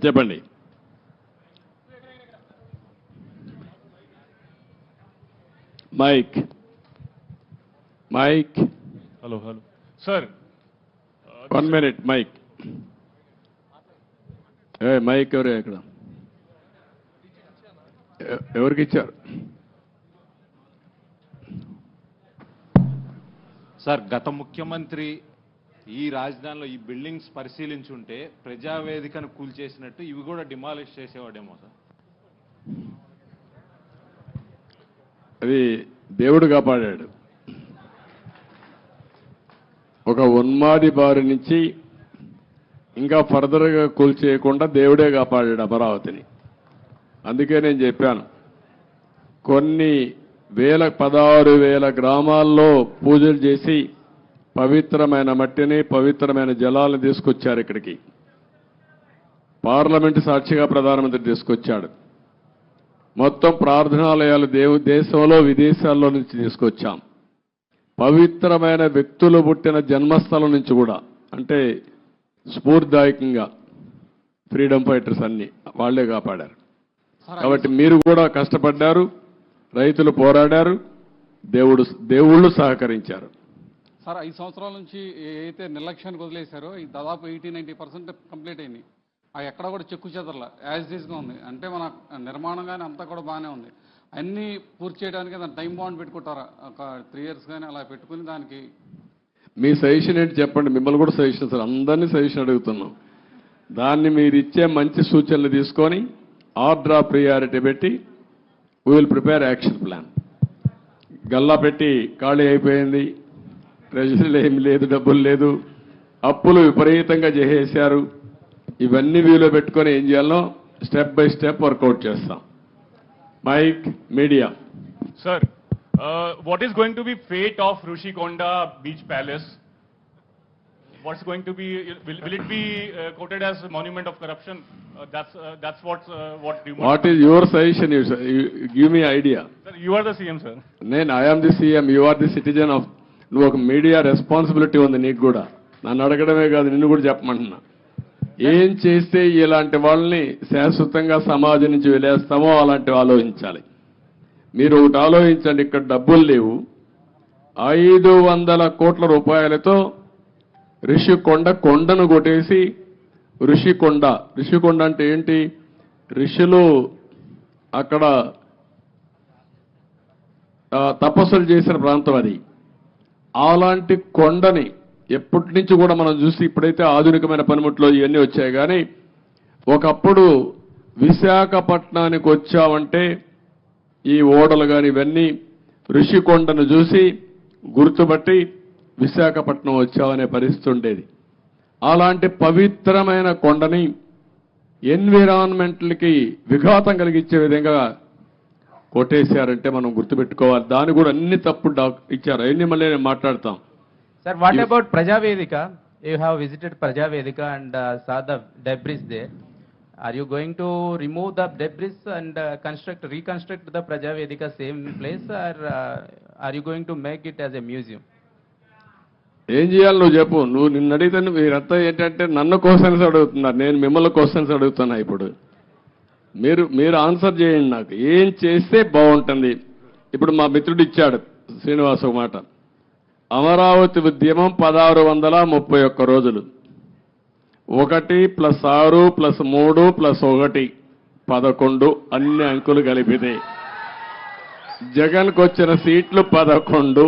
చెప్పండి. Mic mic hello sir 1 minute mic. Mic ఎవరు ఇక్కడ ఎవరికి ఇచ్చారు? సార్, గత ముఖ్యమంత్రి ఈ రాజధానిలో ఈ బిల్డింగ్స్ పరిశీలించుంటే ప్రజావేదికను కూల్చేసినట్టు ఇవి కూడా డిమాలిష్ చేసేవాడేమో సార్. అది దేవుడు కాపాడాడు. ఒక ఉన్మాది బారి నుంచి ఇంకా ఫర్దర్గా కూల్చేయకుండా దేవుడే కాపాడాడు అమరావతిని. అందుకే నేను చెప్పాను, కొన్ని 16,000 గ్రామాల్లో పూజలు చేసి పవిత్రమైన మట్టిని పవిత్రమైన జలాలను తీసుకొచ్చారు ఇక్కడికి. పార్లమెంటు సాక్షిగా ప్రధానమంత్రి తీసుకొచ్చాడు. మొత్తం ప్రార్థనాలయాలు దేశంలో విదేశాల్లో నుంచి తీసుకొచ్చాం. పవిత్రమైన వ్యక్తులు పుట్టిన జన్మస్థలం నుంచి కూడా, అంటే స్ఫూర్తిదాయకంగా ఫ్రీడమ్ ఫైటర్స్ అన్ని వాళ్లే కాపాడారు. కాబట్టి మీరు కూడా కష్టపడ్డారు, రైతులు పోరాడారు, దేవుళ్ళు సహకరించారు. సార్ 5 సంవత్సరాల నుంచి ఏదైతే నిర్లక్ష్యానికి వదిలేశారో ఈ దాదాపు 80-90% కంప్లీట్ అయింది. అవి ఎక్కడ కూడా చెక్కు చెదరల యాజ్ ఈజ్గా ఉంది. అంటే మన నిర్మాణం కానీ అంతా కూడా బాగానే ఉంది. అన్నీ పూర్తి చేయడానికి దాని టైం బాండ్ పెట్టుకుంటారా? ఒక 3 years కానీ అలా పెట్టుకుని దానికి మీ సజెషన్ ఏంటి చెప్పండి. మిమ్మల్ని కూడా సజెషన్ సార్, అందరినీ సజెషన్ అడుగుతున్నాం. దాన్ని మీరు ఇచ్చే మంచి సూచనలు తీసుకొని ఆర్డర్ ఆఫ్ ప్రియారిటీ పెట్టి we will prepare action plan. Galla పెట్టి ఖాళీ అయిపోయింది, ట్రెజరీలో ఏమి లేదు, డబ్బులు లేదు, అప్పులు విపరీతంగా చేసేశారు. ఇవన్నీ వీలో పెట్టుకొని ఏం చేయాలో స్టెప్ బై స్టెప్ వర్కౌట్ చేస్తాం. Mic media. Sir, what is going to be fate of Rushikonda Beach Palace? What's going to be? Will it be quoted as a monument of corruption? That's what rumors. What is your suggestion? You give me idea. Sir, you are the CM, sir. I am the CM. You are the citizen of. నువ్వు ఒక media responsibility ఉంది నీకు కూడా. నన్ను అడగడమే కాదు, నిన్ను కూడా చెప్పమంటున్నా. ఏం చేస్తే ఇలాంటి వాళ్ళని శాశ్వతంగా సమాజం నుంచి వెలేస్తామో అలాంటివి ఆలోచించాలి. మీరు ఒకటి ఆలోచించండి, ఇక్కడ డబ్బులు లేవు. 500 కోట్ల రూపాయలతో రిషికొండ కొండను కొట్టేసి రిషికొండ అంటే ఏంటి? ఋషులు అక్కడ తపస్సులు చేసిన ప్రాంతం అది. అలాంటి కొండని ఎప్పటి నుంచి కూడా మనం చూసి, ఇప్పుడైతే ఆధునికమైన పనిముట్లు ఇవన్నీ వచ్చాయి, కానీ ఒకప్పుడు విశాఖపట్నానికి వచ్చామంటే ఈ ఓడలు కానీ ఇవన్నీ ఋషికొండను చూసి గుర్తుపట్టి విశాఖపట్నం వచ్చామనే పరిస్థితి ఉండేది. అలాంటి పవిత్రమైన కొండని ఎన్విరాన్మెంట్లకి విఘాతం కలిగించే విధంగా కొట్టేశారంటే మనం గుర్తుపెట్టుకోవాలి. దాన్ని కూడా అన్ని తప్పుడు ఇచ్చారు. అవన్నీ మళ్ళీ నేను మాట్లాడతాం. Sir, what about Prajavedika? You have visited Prajavedika and saw the debris there. Are you going to remove the debris and reconstruct the Prajavedika same place, or are you going to make it as a museum? ఏం చేయాలి నువ్వు చెప్పు. నువ్వు నిన్ను అడిగితే మీరంతా ఏంటంటే నన్ను క్వశ్చన్స్ అడుగుతున్నారు, నేను మిమ్మల్ని క్వశ్చన్స్ అడుగుతున్నా. ఇప్పుడు మీరు ఆన్సర్ చేయండి. నాకు ఏం చేస్తే బాగుంటుంది. ఇప్పుడు మా మిత్రుడు ఇచ్చాడు శ్రీనివాస్ ఒక మాట. అమరావతి ఉద్యమం 1631 రోజులు. 1 + 6 + 3 + 1 11 అన్ని అంకులు కలిపితే జగన్కు వచ్చిన సీట్లు 11.